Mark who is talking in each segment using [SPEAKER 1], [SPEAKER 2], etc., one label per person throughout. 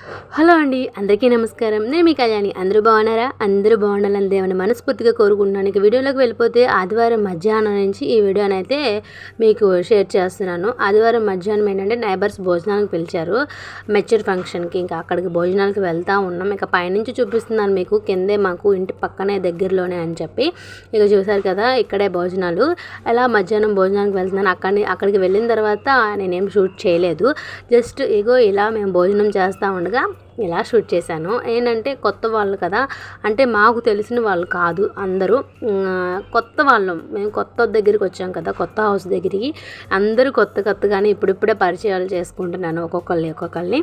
[SPEAKER 1] Hello అండి, అందరికీ నమస్కారం. నేను మీ కళ్యాణి. అందరూ బాగున్నారా? అందరూ బాగుండాలని దేవుని మనస్ఫూర్తిగా కోరుకుంటున్నాను. ఇక వీడియోలోకి వెళ్ళిపోతే ఆదివారం మధ్యాహ్నం నుంచి ఈ వీడియోనైతే మీకు షేర్ చేస్తున్నాను. ఆదివారం మధ్యాహ్నం ఏంటంటే నైబర్స్ భోజనానికి పిలిచారు, మెచ్యూర్ ఫంక్షన్కి. ఇంకా అక్కడికి భోజనాలకు వెళ్తూ ఉన్నాం. ఇక పైనుంచి చూపిస్తున్నాను మీకు, కిందే మాకు ఇంటి పక్కనే దగ్గరలోనే అని చెప్పి. ఇక చూసారు కదా, ఇక్కడే భోజనాలు. అలా మధ్యాహ్నం భోజనానికి వెళ్తున్నాను. అక్కడికి వెళ్ళిన తర్వాత నేనేం షూట్ చేయలేదు. జస్ట్ ఇగో ఇలా మేము భోజనం చేస్తూ ఉండగా ఇలా షూట్ చేశాను. ఏంటంటే కొత్త వాళ్ళు కదా, అంటే మాకు తెలిసిన వాళ్ళు కాదు అందరూ, కొత్త వాళ్ళం. మేము కొత్త దగ్గరికి వచ్చాం కదా, కొత్త హౌస్ దగ్గరికి. అందరూ కొత్తగానే ఇప్పుడిప్పుడే పరిచయాలు చేసుకుంటున్నాను ఒక్కొక్కరిని.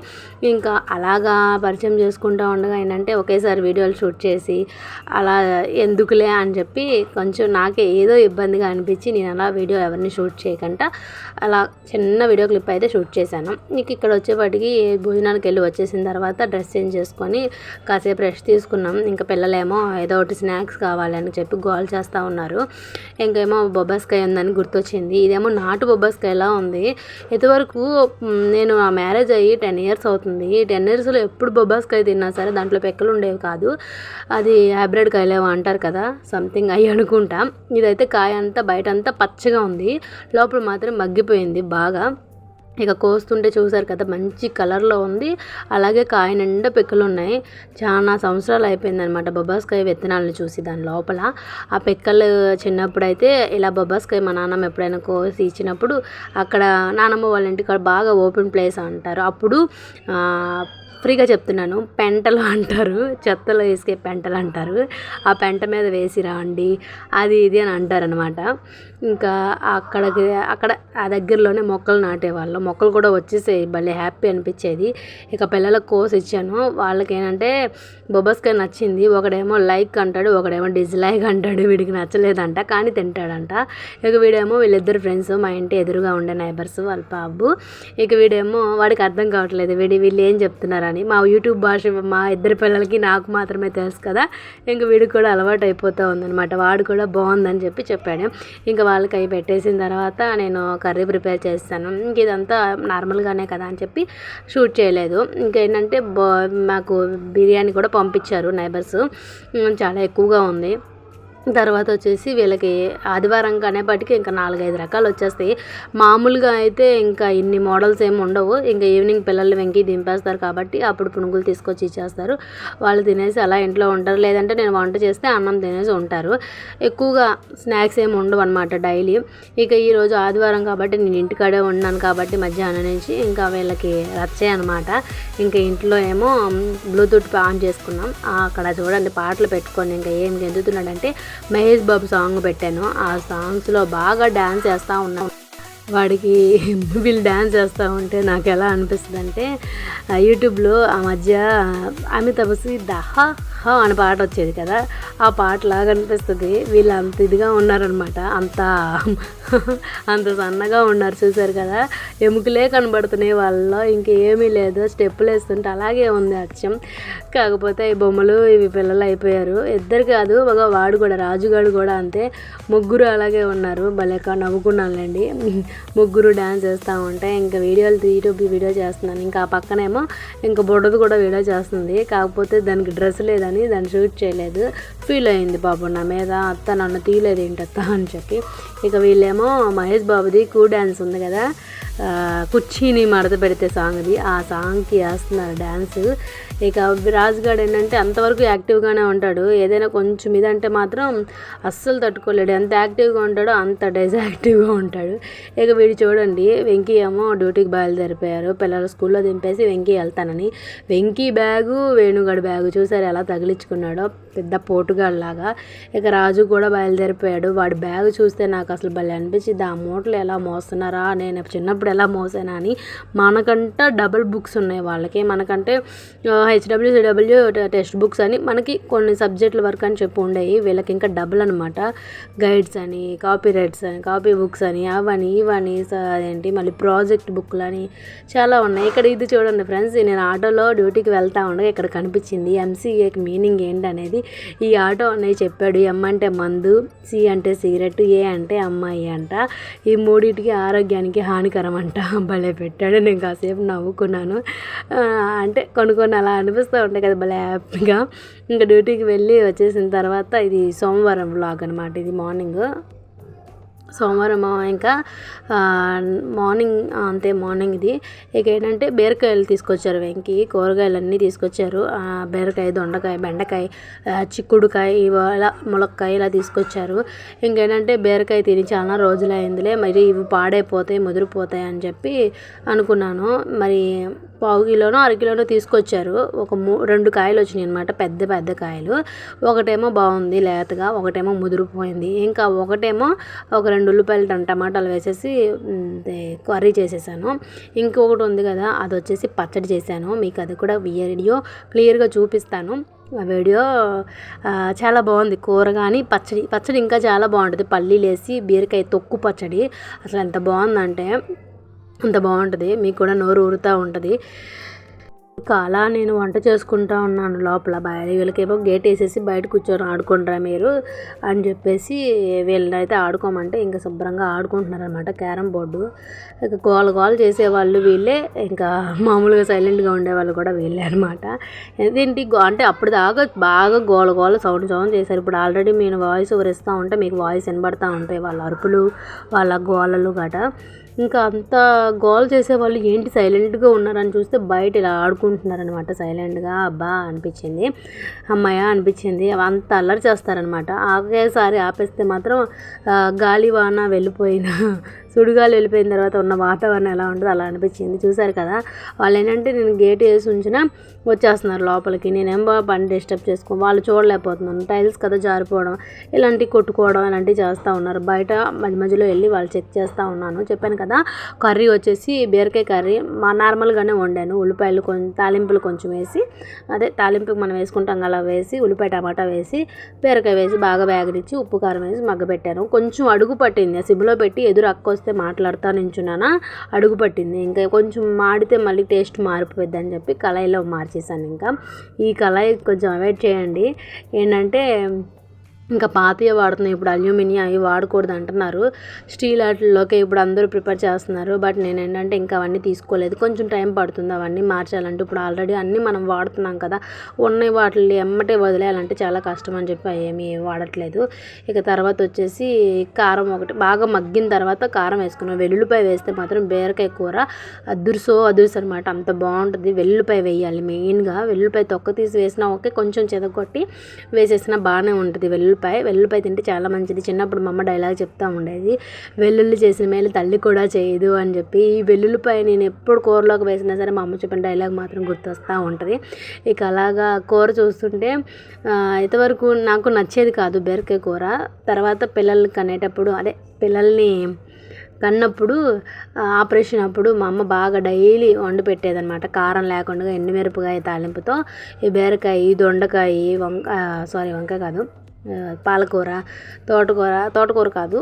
[SPEAKER 1] ఇంకా అలాగా పరిచయం చేసుకుంటూ ఉండగా ఏంటంటే ఒకేసారి వీడియోలు షూట్ చేసి అలా ఎందుకులే అని చెప్పి కొంచెం నాకే ఏదో ఇబ్బందిగా అనిపించి నేను అలా వీడియో ఎవరిని షూట్ చేయకుండా అలా చిన్న వీడియో క్లిప్ అయితే షూట్ చేశాను. నీకు ఇక్కడ వచ్చేపాటికి భోజనానికి వెళ్ళి వచ్చేసిన తర్వాత డ్రెస్ చేంజ్ చేసుకొని కాసేపు రెస్ట్ తీసుకున్నాం. ఇంకా పిల్లలేమో ఏదో ఒకటి స్నాక్స్ కావాలని చెప్పి గోల్ చేస్తూ ఉన్నారు. ఇంకేమో బొబ్బాస్కాయ ఉందని గుర్తొచ్చింది. ఇదేమో నాటు బొబ్బాస్కాయలా ఉంది. ఇంతవరకు నేను ఆ మ్యారేజ్ అయ్యి 10 years అవుతుంది. 10 yearsలో ఎప్పుడు బొబ్బాస్కాయ తిన్నా సరే దాంట్లో పెక్కలు ఉండేవి కాదు. అది హైబ్రిడ్ కాయలేమో అంటారు కదా, సంథింగ్ అయ్యి అనుకుంటా. ఇదైతే కాయ అంతా బయట అంతా పచ్చగా ఉంది, లోపల మాత్రం మగ్గిపోయింది బాగా. ఇక కోస్తుంటే చూసారు కదా, మంచి కలర్లో ఉంది. అలాగే కాయ నిండా పెక్కలు ఉన్నాయి. చాలా సంవత్సరాలు అయిపోయింది అనమాట బొబ్బాస్కాయ విత్తనాలను చూసి. దాని లోపల ఆ పెక్కలు చిన్నప్పుడైతే ఇలా బొబ్బాస్కాయ మా నాన్నమ్మ ఎప్పుడైనా కోసి ఇచ్చినప్పుడు అక్కడ నానమ్మ వాళ్ళ ఇంటికాడ బాగా ఓపెన్ ప్లేస్ అంటారు, అప్పుడు ఫ్రీగా చెప్తున్నాను, పెంటలు అంటారు, చెత్తలో వేసుకే పెంటలు అంటారు. ఆ పెంట మీద వేసి రాండి అది ఇది అని అంటారనమాట. ఇంకా అక్కడ ఆ దగ్గరలోనే మొక్కలు నాటేవాళ్ళు. మొక్కలు కూడా వచ్చేసాయి, భలే హ్యాపీ అనిపించేది. ఇక పిల్లలకు కోసి ఇచ్చాను. వాళ్ళకి ఏంటంటే బొబ్బాస్కాయ నచ్చింది. ఒకడేమో లైక్ అంటాడు, ఒకడేమో డిస్లైక్ అంటాడు. వీడికి నచ్చలేదంట కానీ తింటాడంట. ఇక వీడేమో వీళ్ళిద్దరు ఫ్రెండ్స్, మా ఇంటి ఎదురుగా ఉండే నైబర్స్ వాళ్ళ బాబు. ఇక వీడేమో వాడికి అర్థం కావట్లేదు వీళ్ళు ఏం చెప్తున్నారు అని. మా యూట్యూబ్ భాష మా ఇద్దరి పిల్లలకి నాకు మాత్రమే తెలుసు కదా, ఇంక వీడికి కూడా అలవాటు అయిపోతూ ఉందనమాట. వాడు కూడా బాగుందని చెప్పాడు. ఇంకా వాళ్ళకి అవి పెట్టేసిన తర్వాత నేను కర్రీ ప్రిపేర్ చేస్తాను. ఇంక ఇదంతా నార్మల్గానే కదా అని చెప్పి షూట్ చేయలేదు. ఇంకేంటంటే మాకు బిర్యానీ కూడా పంపించారు నైబర్స్, చాలా ఎక్కువగా ఉంది. తర్వాత వచ్చేసి వీళ్ళకి ఆదివారం అనేప్పటికీ ఇంకా 4-5 రకాలు వచ్చేస్తాయి. మామూలుగా అయితే ఇంకా ఇన్ని మోడల్స్ ఏమి ఉండవు. ఇంకా ఈవినింగ్ పిల్లలు వెంకి దింపేస్తారు కాబట్టి అప్పుడు పునుగులు తీసుకొచ్చి ఇచ్చేస్తారు. వాళ్ళు తినేసి అలా ఇంట్లో ఉంటారు, లేదంటే నేను వంట చేస్తే అన్నం తినేసి ఉంటారు. ఎక్కువగా స్నాక్స్ ఏమి ఉండవు అనమాట డైలీ. ఇక ఈరోజు ఆదివారం కాబట్టి నేను ఇంటికాడే ఉన్నాను కాబట్టి మధ్యాహ్నం నుంచి ఇంకా వీళ్ళకి రచ్చే అనమాట. ఇంకా ఇంట్లో ఏమో బ్లూటూత్ ఆన్ చేసుకున్నాం. అక్కడ చూడండి పాటలు పెట్టుకొని ఇంకా ఏం గెంతుతున్నాడంటే మహేష్ బాబు సాంగ్ పెట్టాను. ఆ సాంగ్స్లో బాగా డ్యాన్స్ చేస్తూ ఉన్నాం. వాడికి వీళ్ళు డ్యాన్స్ చేస్తూ ఉంటే నాకు ఎలా అనిపిస్తుంది అంటే, యూట్యూబ్లో ఆ మధ్య అమితాబ్ దహ అని పాట వచ్చేది కదా, ఆ పాటలాగా అనిపిస్తుంది. వీళ్ళు అంత ఇదిగా ఉన్నారనమాట, అంత సన్నగా ఉన్నారు. చూసారు కదా, ఎముకలే కనబడుతున్నాయి వాళ్ళలో, ఇంకేమీ లేదు. స్టెప్పులు వేస్తుంటే అలాగే ఉంది అచ్చం. కాకపోతే ఈ బొమ్మలు ఇవి పిల్లలు అయిపోయారు. ఇద్దరు కాదు, వాడు కూడా, రాజుగాడు కూడా అంతే. ముగ్గురు అలాగే ఉన్నారు. భలేక నవ్వుకున్నానులేండి. ముగ్గురు డ్యాన్స్ చేస్తూ ఉంటే ఇంకా యూట్యూబ్ వీడియో చేస్తున్నాను. ఇంకా ఆ పక్కనేమో ఇంకా బుడ్డది కూడా వీడియో చేస్తుంది. కాకపోతే దానికి డ్రెస్ లేదని దాన్ని షూట్ చేయలేదు. ఫీల్ అయింది పాపం నా మీద, అత్త నన్ను తీయలేదు ఏంటత్త అని చెప్పి. ఇక వీళ్ళేమో మహేష్ బాబుది డ్యాన్స్ ఉంది కదా, కుర్చీని మడత పెడితే సాంగ్ది, ఆ సాంగ్కి వేస్తున్నారు డ్యాన్స్. ఇక రాజుగాడు ఏంటంటే అంతవరకు యాక్టివ్గానే ఉంటాడు, ఏదైనా కొంచెం ఇదంటే మాత్రం అస్సలు తట్టుకోలేడు. ఎంత యాక్టివ్గా ఉంటాడో అంత డిజయాక్టివ్గా ఉంటాడు. ఇక వీడు చూడండి, వెంకీ ఏమో డ్యూటీకి బయలుదేరిపోయారు. పిల్లలు స్కూల్లో దింపేసి వెంకీ వెళ్తానని. వెంకీ బ్యాగు, వేణుగాడి బ్యాగు చూసారు ఎలా తగిలించుకున్నాడో, పెద్ద పోటుగాడిలాగా. ఇక రాజు కూడా బయలుదేరిపోయాడు. వాడి బ్యాగ్ చూస్తే నాకు అసలు భలే అనిపించింది. ఆ మూటలు ఎలా మోస్తున్నారా, నేను చిన్నప్పుడు ఎలా మోసానా అని. మనకంటే డబుల్ బుక్స్ ఉన్నాయి వాళ్ళకి, మనకంటే HWCW టెక్స్ట్ బుక్స్ అని మనకి కొన్ని సబ్జెక్టుల వరకు అని చెప్పి ఉండేవి. వీళ్ళకి ఇంకా డబుల్ అనమాట. గైడ్స్ అని, కాపీ రైట్స్ అని, కాపీ బుక్స్ అని, అవని ఇవని, అదేంటి మళ్ళీ ప్రాజెక్ట్ బుక్లు అని చాలా ఉన్నాయి. ఇక్కడ ఇది చూడండి ఫ్రెండ్స్, నేను ఆటోలో డ్యూటీకి వెళ్తా ఉండగా ఇక్కడ కనిపించింది MCAకి మీనింగ్ ఏంటనేది. ఈ ఆటో అన్నయ్య చెప్పాడు. M అంటే మందు, C అంటే సిగరెట్, A అంటే అమ్మాయి అంట. ఈ మూడింటికి ఆరోగ్యానికి హానికరం కారం అంట. భలే పెట్టాడు. నేను కాసేపు నవ్వుకున్నాను. అంటే కొన్ని అలా అనిపిస్తూ ఉంటాయి కదా భలే హ్యాపీగా. ఇంకా డ్యూటీకి వెళ్ళి వచ్చేసిన తర్వాత ఇది సోమవారం వ్లాగ్ అనమాట. ఇది మార్నింగ్ సోమవారం ఇంకా మార్నింగ్ మార్నింగ్ ఇది. ఇక ఏంటంటే బీరకాయలు తీసుకొచ్చారు వెంకి. కూరగాయలన్నీ తీసుకొచ్చారు. బీరకాయ, దొండకాయ, బెండకాయ, చిక్కుడుకాయ, ఇలా ములక్కాయ ఇలా తీసుకొచ్చారు. ఇంకేంటంటే బీరకాయ తిని చాలా రోజులైందిలే, మరి ఇవి పాడైపోతాయి, ముదిరిపోతాయి అని చెప్పి అనుకున్నాను. మరి పావు కిలోనో అరకిలోనో తీసుకొచ్చారు. ఒక 2 కాయలు వచ్చినాయి అనమాట, పెద్ద పెద్ద కాయలు. ఒకటేమో బాగుంది లేతగా, ఒకటేమో ముదిరిపోయింది. ఇంకా ఒకటేమో ఒక 2 ఉల్లిపాయలు టమాటాలు వేసేసి కర్రీ చేసేసాను. ఇంకొకటి ఉంది కదా, అది వచ్చేసి పచ్చడి చేశాను. మీకు అది కూడా వీడియో క్లియర్గా చూపిస్తాను. ఆ వీడియో చాలా బాగుంది. కూర కానీ పచ్చడి ఇంకా చాలా బాగుంటుంది. పల్లీలు వేసి బీరకాయ తొక్కు పచ్చడి అసలు ఎంత బాగుందంటే అంత బాగుంటుంది. మీకు కూడా నోరు ఊరుతూ ఉంటుంది. ఇంకా అలా నేను వంట చేసుకుంటూ ఉన్నాను లోపల. వీళ్ళకేమో గేట్ వేసేసి బయట కూర్చొని ఆడుకుంటారా మీరు అని చెప్పేసి వీళ్ళనైతే ఆడుకోమంటే ఇంకా శుభ్రంగా ఆడుకుంటున్నారనమాట క్యారమ్ బోర్డు. ఇక గోల చేసేవాళ్ళు వీళ్ళే, ఇంకా మామూలుగా సైలెంట్గా ఉండేవాళ్ళు కూడా వీళ్ళే అనమాట. ఏంటి అంటే అప్పుడు దాకా బాగా గోల సౌండ్ చేశారు. ఇప్పుడు ఆల్రెడీ నేను వాయిస్ ఓవర్ ఇస్తూ ఉంటే మీకు వాయిస్ వినబడతా ఉంటాయి, వాళ్ళ అరుపులు, వాళ్ళ గోలలు గట. ఇంకా అంత గోల్ చేసేవాళ్ళు ఏంటి సైలెంట్గా ఉన్నారని చూస్తే బయట ఇలా ఆడుకుంటున్నారనమాట సైలెంట్గా. అబ్బా అనిపించింది, అమ్మాయ అనిపించింది. అంత అల్లరి చేస్తారనమాట. ఒకేసారి ఆపేస్తే మాత్రం గాలివాన వెళ్ళిపోయిన సుడిగాలు వెళ్ళిపోయిన తర్వాత ఉన్న వాతావరణం ఎలా ఉంటుందో అలా అనిపించింది. చూసారు కదా, వాళ్ళు ఏంటంటే నేను గేట్ వేసి ఉంచినా వచ్చేస్తున్నారు లోపలికి. నేనేం పని డిస్టర్బ్ వాళ్ళు చూడలేకపోతున్నాను. టైల్స్ కదా జారిపోవడం, ఇలాంటివి కొట్టుకోవడం ఇలాంటివి చేస్తూ ఉన్నారు. బయట మధ్యలో వెళ్ళి వాళ్ళు చెక్ చేస్తూ ఉన్నాను. చెప్పాను కదా, కర్రీ వచ్చేసి బీరకాయ కర్రీ నార్మల్గానే వండాను. ఉల్లిపాయలు తాలింపులు కొంచెం వేసి, అదే తాలింపుకి మనం వేసుకుంటాం అలా వేసి, ఉల్లిపాయ టమాటా వేసి, బీరకాయ వేసి బాగా వేగనిచ్చి ఉప్పు కారం వేసి మగ్గబెట్టాను. కొంచెం అడుగు పట్టింది. సిమ్లో పెట్టి ఎదురు వస్తే మాట్లాడుతూ నించున్నానా, అడుగు పట్టింది. ఇంకా కొంచెం మాడితే మళ్ళీ టేస్ట్ మారిపోద్ది అని చెప్పి కళాయిలో మార్చేసాను. ఇంకా ఈ కళాయి కొంచెం అవాయిడ్ చేయండి. ఏంటంటే ఇంకా పాతయే వాడుతున్నాయి. ఇప్పుడు అల్యూమినియం అవి వాడకూడదు అంటున్నారు. స్టీల్ వాటిల్లోకి ఇప్పుడు అందరూ ప్రిపేర్ చేస్తున్నారు. బట్ నేను ఏంటంటే ఇంకా అవన్నీ తీసుకోలేదు. కొంచెం టైం పడుతుంది అవన్నీ మార్చాలంటే. ఇప్పుడు ఆల్రెడీ అన్నీ మనం వాడుతున్నాం కదా, ఉన్న వాటిని ఎమ్మటే వదిలేయాలంటే చాలా కష్టం అని చెప్పి ఏమీ వాడట్లేదు. ఇక తర్వాత వచ్చేసి కారం ఒకటి బాగా మగ్గిన తర్వాత కారం వేసుకున్నాం. వెల్లుల్లిపాయ వేస్తే మాత్రం బీరకాయ కూర అదుర్సు అనమాట. అంత బాగుంటుంది. వెల్లుల్లిపాయ వేయాలి మెయిన్గా. వెల్లుల్లిపాయ తొక్క తీసి వేసినా ఓకే, కొంచెం చెదగొట్టి వేసేసినా బాగానే ఉంటుంది. వెల్లుల్లిపాయ తింటే చాలా మంచిది. చిన్నప్పుడు మా అమ్మ డైలాగ్ చెప్తూ ఉండేది, వెల్లుల్లి చేసిన మేలు తల్లి కూడా చేయదు అని చెప్పి. ఈ వెల్లుల్లిపాయ నేను ఎప్పుడు కూరలోకి వేసినా సరే మా అమ్మ చెప్పిన డైలాగ్ మాత్రం గుర్తొస్తూ ఉంటుంది. ఇక అలాగా కూర చూస్తుంటే ఇంతవరకు నాకు నచ్చేది కాదు బీరకాయ కూర. తర్వాత పిల్లల్ని కనేటప్పుడు, పిల్లల్ని కన్నప్పుడు ఆపరేషన్ అప్పుడు మా అమ్మ బాగా డైలీ వండి పెట్టేదనమాట. కారం లేకుండా ఎండుమిరపకాయ తాలింపుతో ఈ బీరకాయ, దొండకాయ, వంకాయ కాదు, పాలకూర, తోటకూర కాదు,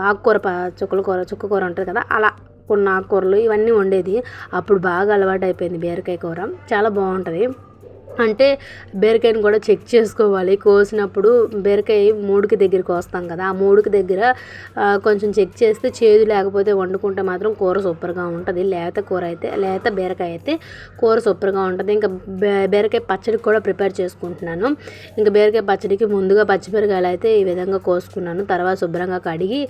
[SPEAKER 1] ఆకుకూర, చుక్కకూర ఉంటుంది కదా, అలా కొన్ని ఆకుకూరలు ఇవన్నీ వండేది. అప్పుడు బాగా అలవాటు అయిపోయింది బీరకాయ కూర. చాలా బాగుంటుంది. అంటే బీరకాయని కూడా చెక్ చేసుకోవాలి. కోసినప్పుడు బీరకాయ 3కి దగ్గర కోస్తాం కదా, ఆ 3కి దగ్గర కొంచెం చెక్ చేస్తే చేదు లేకపోతే వండుకుంటే మాత్రం కూర సూపర్గా ఉంటుంది. లేత బీరకాయ అయితే కూర సూపర్గా ఉంటుంది. ఇంకా బీరకాయ పచ్చడికి కూడా ప్రిపేర్ చేసుకుంటున్నాను. ఇంకా బీరకాయ పచ్చడికి ముందుగా పచ్చిమిరకాయలు అయితే ఈ విధంగా కోసుకున్నాను. తర్వాత శుభ్రంగా కడిగి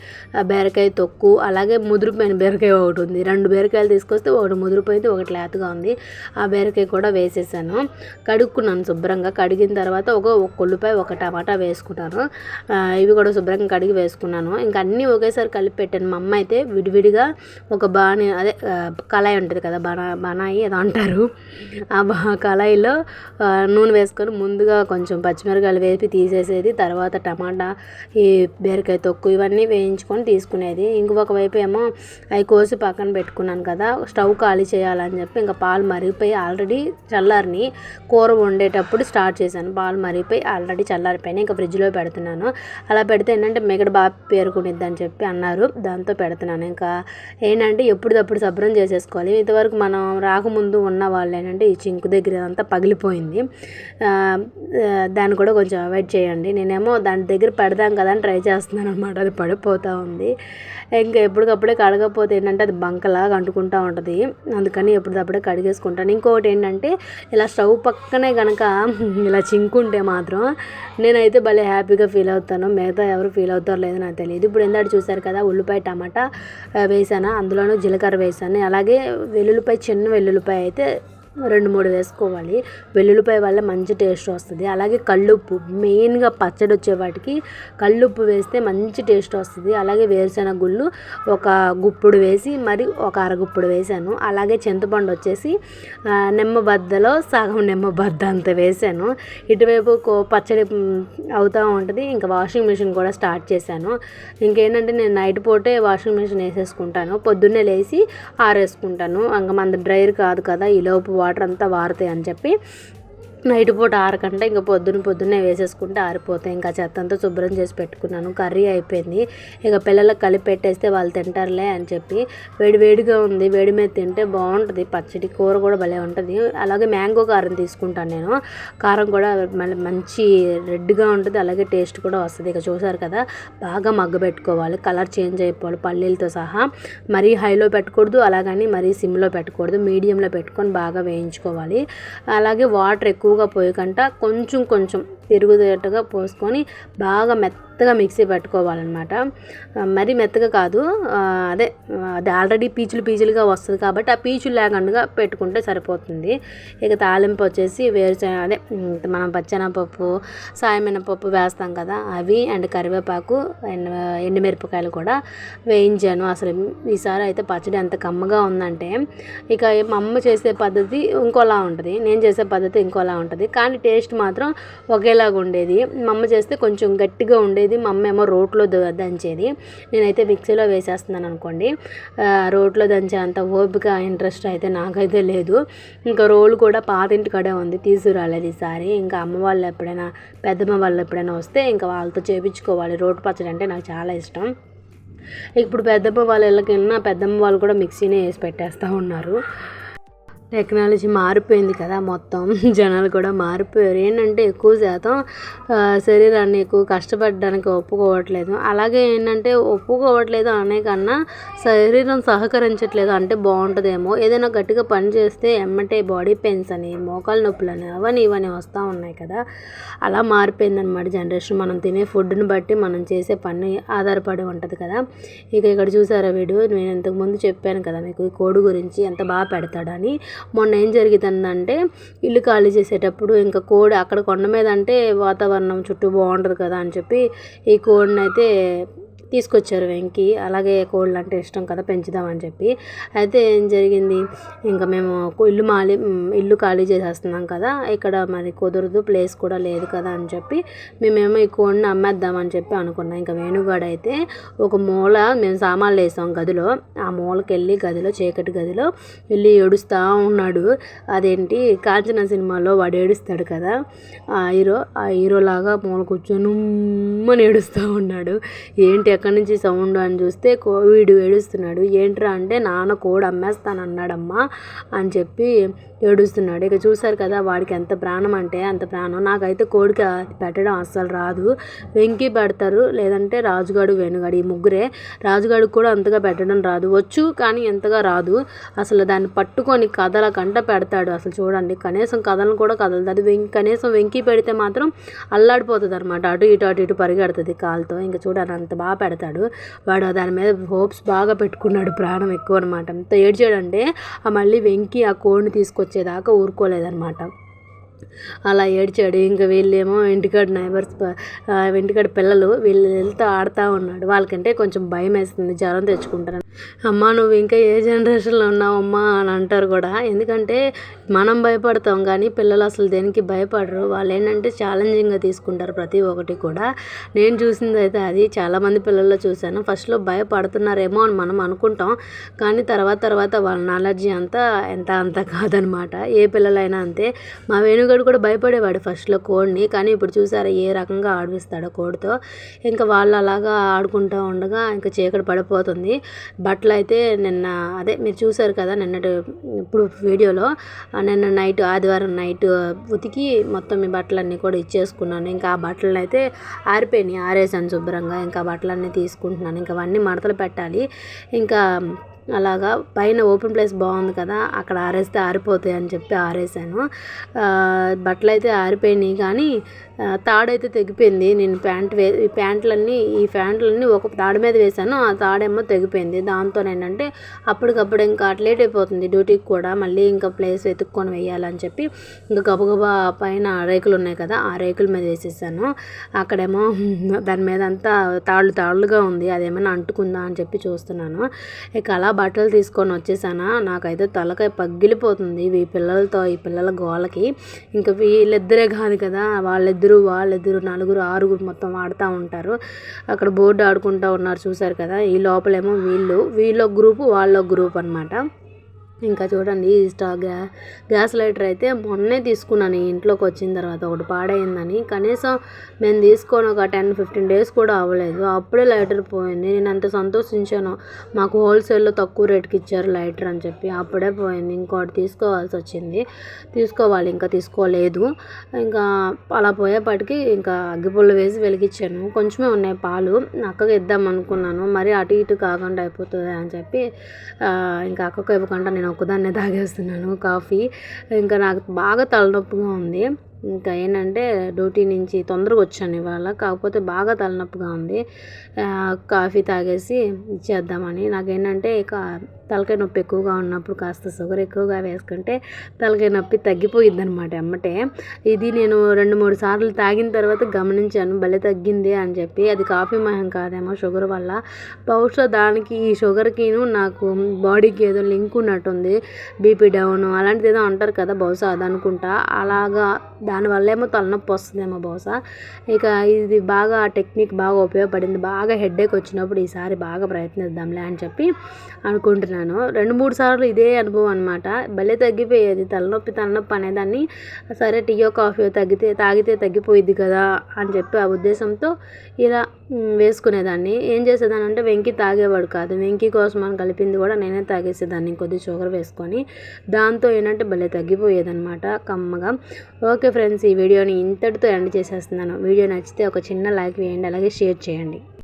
[SPEAKER 1] బీరకాయ తొక్కు, అలాగే ముదిరిపోయిన బీరకాయ ఒకటి ఉంది. 2 బీరకాయలు తీసుకొస్తే ఒకటి ముదిరిపోయింది, ఒకటి లేతగా ఉంది. ఆ బీరకాయ కూడా వేసేసాను. కడుక్కున్నాను శుభ్రంగా. కడిగిన తర్వాత ఒక ఉల్లిపాయ, ఒక టమాటా వేసుకున్నాను. ఇవి కూడా శుభ్రంగా కడిగి వేసుకున్నాను. ఇంకా అన్నీ ఒకేసారి కలిపి పెట్టాను. మా అమ్మ అయితే విడివిడిగా ఒక కళాయి ఉంటుంది కదా, బనాయి ఏదో అంటారు, ఆ కళాయిలో నూనె వేసుకొని ముందుగా కొంచెం పచ్చిమిరకాయలు వేసి తీసేసేది. తర్వాత టమాటా, ఈ బీరకాయ తొక్కు ఇవన్నీ వేయించుకొని తీసుకునేది. ఇంకొక వైపు ఏమో అవి కోసి పక్కన పెట్టుకున్నాను కదా, స్టవ్ ఖాళీ చేయాలని చెప్పి ఇంకా పాలు మరిగిపోయి ఆల్రెడీ చల్లారిని. కూర వండేటప్పుడు స్టార్ట్ చేశాను. పాలు మరిగిపోయి ఆల్రెడీ చల్లారిపోయినాయి, ఇంకా ఫ్రిడ్జ్లో పెడుతున్నాను. అలా పెడితే ఏంటంటే మిగడ బాగా పేరుకునిద్ది అని చెప్పి అన్నారు, దాంతో పెడుతున్నాను. ఇంకా ఏంటంటే ఎప్పుడప్పుడు శుభ్రం చేసేసుకోవాలి. ఇంతవరకు మనం రాకముందు ఉన్న వాళ్ళు ఏంటంటే ఈ చింకు దగ్గర అంతా పగిలిపోయింది, దాన్ని కూడా కొంచెం అవాయిడ్ చేయండి. నేనేమో దాని దగ్గర పెడదాం కదా అని ట్రై చేస్తున్నాను అనమాట, అది పడిపోతూ ఉంది. ఇంకా ఎప్పటికప్పుడే కడగకపోతే ఏంటంటే అది బంకలాగా అంటుకుంటూ ఉంటుంది, అందుకని ఎప్పటికప్పుడే కడిగేసుకుంటాను. ఇంకొకటి ఏంటంటే ఇలా స్టవ్ పక్కనే కనుక ఇలా చింకుంటే మాత్రం నేనైతే భలే హ్యాపీగా ఫీల్ అవుతాను. మిగతా ఎవరు ఫీల్ అవుతారో లేదో నాకు తెలియదు. ఇప్పుడు ఎందాడు చూసారు కదా, ఉల్లిపాయ టమాటా వేసాను, అందులోనూ జీలకర్ర వేసాను. అలాగే వెల్లుల్లిపాయ, చిన్న వెల్లుల్లిపాయ అయితే 2-3 వేసుకోవాలి. వెల్లుల్లిపాయ వల్ల మంచి టేస్ట్ వస్తుంది. అలాగే కల్లుప్పు, మెయిన్గా పచ్చడి వచ్చే వాటికి కల్లుప్పు వేస్తే మంచి టేస్ట్ వస్తుంది. అలాగే వేరుశెనగ గుళ్ళు ఒక గుప్పుడు వేసి మరి ఒక అరగుప్పుడు వేసాను. అలాగే చింతపండు వచ్చేసి నిమ్మబద్దలో సగం నిమ్మబద్ద అంత వేసాను. ఇటువైపు పచ్చడి అవుతూ ఉంటుంది. ఇంకా వాషింగ్ మిషన్ కూడా స్టార్ట్ చేశాను. ఇంకేంటంటే నేను నైట్ పూటే వాషింగ్ మిషన్ వేసేసుకుంటాను, పొద్దున్నే లేచి ఆరేసుకుంటాను. ఇంకా మన డ్రైయర్ కాదు కదా, ఈలోపు వాటర్ అంతా వారుతాయి అని చెప్పి నైట్ పూట ఆరకంటే ఇంకా పొద్దున్నే వేసేసుకుంటే ఆరిపోతాయి. ఇంకా చెత్త అంతా శుభ్రం చేసి పెట్టుకున్నాను. కర్రీ అయిపోయింది, ఇక పిల్లలకు కలిపి పెట్టేస్తే వాళ్ళు తింటారులే అని చెప్పి. వేడివేడిగా ఉంది, వేడి మీద తింటే బాగుంటుంది పచ్చడి, కూర కూడా భలే ఉంటుంది. అలాగే మ్యాంగో కారం తీసుకుంటాను నేను, కారం కూడా మళ్ళీ మంచి రెడ్గా ఉంటుంది, అలాగే టేస్ట్ కూడా వస్తుంది. ఇక చూసారు కదా, బాగా మగ్గబెట్టుకోవాలి, కలర్ చేంజ్ అయిపోవాలి పల్లీలతో సహా. మరీ హైలో పెట్టకూడదు, అలాగని మరీ సిమ్లో పెట్టకూడదు, మీడియంలో పెట్టుకొని బాగా వేయించుకోవాలి. అలాగే వాటర్ ఎక్కువగా పోయకుండా కొంచెం తిరుగుదేటగా పోసుకొని బాగా మెత్తగా మిక్సీ పెట్టుకోవాలన్నమాట. మరీ మెత్తగా కాదు, అది ఆల్రెడీ పీచులుగా వస్తుంది కాబట్టి ఆ పీచులు లేకుండా పెట్టుకుంటే సరిపోతుంది. ఇక తాలింపు వచ్చేసి అదే మనం పచ్చెనపప్పు, సాయమినపప్పు వేస్తాం కదా, అవి అండ్ కరివేపాకు అండ్ ఎండుమిరపకాయలు కూడా వేయించాను. అసలు ఈసారి అయితే పచ్చడి ఎంత కమ్మగా ఉందంటే, ఇక మా అమ్మ చేసే పద్ధతి ఇంకోలా ఉంటుంది, నేను చేసే పద్ధతి ఇంకోలా ఉంటుంది, కానీ టేస్ట్ మాత్రం ఒకేలాగా ఉండేది. మా అమ్మ చేస్తే కొంచెం గట్టిగా ఉండేది, మా అమ్మ ఏమో రోట్లో దంచేది, నేనైతే మిక్సీలో వేసేస్తున్నాను అనుకోండి. రోట్లో దంచే అంత ఓపిక ఇంట్రెస్ట్ అయితే నాకైతే లేదు. ఇంకా రోలు కూడా పాతింటి కడే ఉంది, తీసుకురాలేదు ఈసారి. ఇంకా అమ్మ వాళ్ళు ఎప్పుడైనా, పెద్దమ్మ వాళ్ళు ఎప్పుడైనా వస్తే ఇంకా వాళ్ళతో చేపించుకోవాలి. రోటి పచ్చడి అంటే నాకు చాలా ఇష్టం. ఇప్పుడు పెద్దమ్మ వాళ్ళ ఇళ్ళకి వెళ్ళినా పెద్దమ్మ వాళ్ళు కూడా మిక్సీనే వేసి పెట్టేస్తూ ఉన్నారు. టెక్నాలజీ మారిపోయింది కదా, మొత్తం జనాలు కూడా మారిపోయారు. ఏంటంటే ఎక్కువ శాతం శరీరాన్ని ఎక్కువ కష్టపడడానికి ఒప్పుకోవట్లేదు. అలాగే ఏంటంటే ఒప్పుకోవట్లేదు అనే కన్నా శరీరం సహకరించట్లేదు అంటే బాగుంటుందేమో. ఏదైనా గట్టిగా పని చేస్తే ఎమ్మటే బాడీ పెయిన్స్ అని, మోకాలు నొప్పులని, ఇవన్నీ వస్తూ ఉన్నాయి కదా, అలా మారిపోయిందనమాట జనరేషన్. మనం తినే ఫుడ్ని బట్టి మనం చేసే పని ఆధారపడి ఉంటుంది కదా. ఇక ఇక్కడ చూసారా వీడియో, నేను ఇంతకుముందు చెప్పాను కదా మీకు ఈ కోడి గురించి ఎంత బాగా పెడతాడని. మొన్న ఏం జరిగిందంటే, ఇల్లు ఖాళీ చేసేటప్పుడు ఇంకా కోడి అక్కడ కొండ మీద అంటే వాతావరణం చుట్టూ బాగుంటుంది కదా అని చెప్పి ఈ కోడిని అయితే తీసుకొచ్చారు వెంకి. అలాగే కోళ్ళు అంటే ఇష్టం కదా, పెంచుదామని చెప్పి. అయితే ఏం జరిగింది, ఇంకా మేము ఇల్లు ఖాళీ చేసేస్తున్నాం కదా, ఇక్కడ మరి కుదరదు, ప్లేస్ కూడా లేదు కదా అని చెప్పి మేమేమో ఈ కోడిని అమ్మేద్దామని చెప్పి అనుకున్నాం. ఇంకా వేణుగాడు అయితే ఒక మూల, మేము సామాన్లు వేసాం గదిలో, ఆ మూలకి వెళ్ళి చీకటి గదిలో వెళ్ళి ఏడుస్తూ ఉన్నాడు. అదేంటి కాంచన సినిమాలో వాడు ఏడుస్తాడు కదా, ఆ హీరోలాగా మూల కూర్చొని ఉమ్మని ఏడుస్తూ ఉన్నాడు. ఏంటి ఎక్కడి నుంచి సౌండ్ అని చూస్తే వీడు ఏడుస్తున్నాడు. ఏంట్రా అంటే, నాన్న కోడి అమ్మేస్తానన్నాడమ్మా అని చెప్పి ఏడుస్తున్నాడు. ఇక చూసారు కదా, వాడికి ఎంత ప్రాణం అంటే అంత ప్రాణం. నాకైతే కోడికి పెట్టడం అస్సలు రాదు. వెంకి పెడతారు, లేదంటే రాజుగాడు, వేణుగాడు, ఈ ముగ్గురే. రాజుగాడికి కూడా అంతగా పెట్టడం రాదు, వచ్చు కానీ ఎంతగా రాదు. అసలు దాన్ని పట్టుకొని కదలకంట పెడతాడు. అసలు చూడండి, కనీసం కథలను కూడా కదలదు అది. కనీసం వెంకి పెడితే మాత్రం అల్లాడిపోతుంది అనమాట, అటు ఇటు పరిగెడుతుంది కాలుతో. ఇంకా చూడాలి, అంత బాగా పెడతాడు వాడు. దాని మీద హోప్స్ బాగా పెట్టుకున్నాడు, ప్రాణం ఎక్కువ అనమాట. అంత ఏడ్చాడంటే మళ్ళీ వెంకి ఆ కోడిని తీసుకొచ్చేదాకా ఊరుకోలేదన్నమాట. అలా ఏడ్చాడు. ఇంకా వీళ్ళేమో ఇంటికాడ నైబర్స్, ఇంటికాడ పిల్లలు వీళ్ళు వెళ్తూ ఆడుతూ ఉన్నాడు. వాళ్ళకంటే కొంచెం భయం వేస్తుంది, జ్వరం తెచ్చుకుంటారు. అమ్మ నువ్వు ఇంకా ఏ జనరేషన్లో ఉన్నావమ్మా అని అంటారు కూడా. ఎందుకంటే మనం భయపడతాం కానీ పిల్లలు అసలు దేనికి భయపడరు. వాళ్ళు ఏంటంటే ఛాలెంజింగ్గా తీసుకుంటారు ప్రతి ఒక్కటి కూడా. నేను చూసింది అయితే అది చాలామంది పిల్లల్లో చూశాను. ఫస్ట్లో భయపడుతున్నారేమో అని మనం అనుకుంటాం, కానీ తర్వాత వాళ్ళ నాలెడ్జీ అంతా అంత కాదనమాట. ఏ పిల్లలైనా అంతే. మా వేణుగాడు కూడా భయపడేవాడు ఫస్ట్లో కోడిని, కానీ ఇప్పుడు చూసారా ఏ రకంగా ఆడిపిస్తాడో కోడితో. ఇంకా వాళ్ళు అలాగా ఆడుకుంటూ ఉండగా ఇంకా చీకటి పడిపోతుంది. బట్టలు అయితే నిన్న అదే మీరు చూసారు కదా నిన్నటి ఇప్పుడు వీడియోలో, నిన్న నైట్ ఆదివారం నైట్ ఉతికి మొత్తం ఈ బట్టలన్నీ కూడా ఇచ్చేసుకున్నాను. ఇంకా ఆ బట్టలను అయితే ఆరిపోయినాయి, ఆరేసాను శుభ్రంగా. ఇంకా బట్టలన్నీ తీసుకుంటున్నాను. ఇంకా అవన్నీ మడతలు పెట్టాలి. ఇంకా అలాగా పైన ఓపెన్ ప్లేస్ బాగుంది కదా, అక్కడ ఆరేస్తే ఆరిపోతాయి అని చెప్పి ఆరేసాను. బట్టలు అయితే ఆరిపోయినాయి, కానీ తాడైతే తెగిపోయింది. నేను ఈ ప్యాంట్లన్నీ ఒక తాడు మీద వేసాను, ఆ తాడేమో తెగిపోయింది. దాంతో ఏంటంటే అప్పటికప్పుడు ఇంకా లేట్ అయిపోతుంది డ్యూటీకి కూడా, మళ్ళీ ఇంకా ప్లేస్ వెతుక్కొని వేయాలని చెప్పి ఇంకా గబగబా పైన రేకులు ఉన్నాయి కదా, ఆ రేకుల మీద వేసేసాను. అక్కడేమో దాని మీద అంతా తాళ్ళుగా ఉంది, అదేమైనా అంటుకుందా అని చెప్పి చూస్తున్నాను. ఇక అలా బట్టలు తీసుకొని వచ్చేసానా, నాకైతే తలకాయ పగిలిపోతుంది ఈ పిల్లల గోలకి. ఇంకా వీళ్ళిద్దరే కాదు కదా, వాళ్ళిద్దరు నలుగురు ఆరుగురు మొత్తం ఆడుతూ ఉంటారు. అక్కడ బోర్డు ఆడుకుంటూ ఉన్నారు చూసారు కదా. ఈ లోపలేమో వీళ్ళ గ్రూపు వాళ్ళ గ్రూప్ అనమాట. ఇంకా చూడండి గ్యాస్ లైటర్ అయితే మొన్నే తీసుకున్నాను ఇంట్లోకి వచ్చిన తర్వాత, ఒకటి పాడైందని. కనీసం మేము తీసుకొని ఒక 10-15 డేస్ కూడా అవ్వలేదు, అప్పుడే లైటర్ పోయింది. నేను ఎంత సంతోషించానో, మాకు హోల్సేల్లో తక్కువ రేటుకి ఇచ్చారు లైటర్ అని చెప్పి. అప్పుడే పోయింది, ఇంకోటి తీసుకోవాలి, ఇంకా తీసుకోలేదు. ఇంకా అలా పోయేపాటికి ఇంకా అగ్గిపుల్ల వేసి వెలిగించాను. కొంచెమే ఉన్నాయి పాలు, అక్కకి ఇద్దాం అనుకున్నాను, మరి అటు ఇటు కాకుండా అయిపోతుంది అని చెప్పి ఇంకా అక్కకు ఇవ్వకుండా నేను ఒక్కదాన్నే తాగేస్తున్నాను కాఫీ. ఇంకా నాకు బాగా తలనొప్పిగా ఉంది. ఇంకా ఏంటంటే డ్యూటీ నుంచి తొందరగా వచ్చాను ఇవాళ, కాకపోతే బాగా తలనొప్పిగా ఉంది. కాఫీ తాగేసి ఇచ్చేద్దామని. నాకేంటంటే ఇక తలకాయ నొప్పి ఎక్కువగా ఉన్నప్పుడు కాస్త షుగర్ ఎక్కువగా వేసుకుంటే తలకాయ నొప్పి తగ్గిపోయిద్ది అనమాట ఎమ్మటే. ఇది నేను 2-3 సార్లు తాగిన తర్వాత గమనించాను భలే తగ్గింది అని చెప్పి. అది కాఫీ మహం కాదేమో, షుగర్ వల్ల. బహుశా దానికి ఈ షుగర్కిను నాకు బాడీకి ఏదో లింక్ ఉన్నట్టుంది, బీపీ డౌన్ అలాంటిది ఏదో అంటారు కదా, బహుశా అది అనుకుంటా. అలాగా దానివల్ల ఏమో తలనొప్పి వస్తుందేమో బహుశా. ఇక ఇది బాగా టెక్నిక్ బాగా ఉపయోగపడింది. బాగా హెడేక్ వచ్చినప్పుడు ఈసారి బాగా ప్రయత్నిద్దాంలే అని చెప్పి అనుకుంటున్నాను. 2-3 సార్లు ఇదే అనుభవం అనమాట. భలే తగ్గిపోయేది తలనొప్పి అనేదాన్ని. సరే టీయో కాఫీయో తాగితే తగ్గిపోయిద్ది కదా అని చెప్పి ఆ ఉద్దేశంతో ఇలా వేసుకునేదాన్ని. ఏం చేసేదాన్ని అంటే వెంకీ తాగేవాడు కాదు, వెంకీ కోసం అని కలిపింది కూడా నేనే తాగేసేదాన్ని కొద్దిగా షుగర్ వేసుకొని. దాంతో ఏంటంటే భలే తగ్గిపోయేదన్నమాట కమ్మగా. ఓకే ఫ్రెండ్స్, ఈ వీడియోని ఇంతటితో ఎండ్ చేసేస్తున్నాను. వీడియో నచ్చితే ఒక చిన్న లైక్ వేయండి, అలాగే షేర్ చేయండి.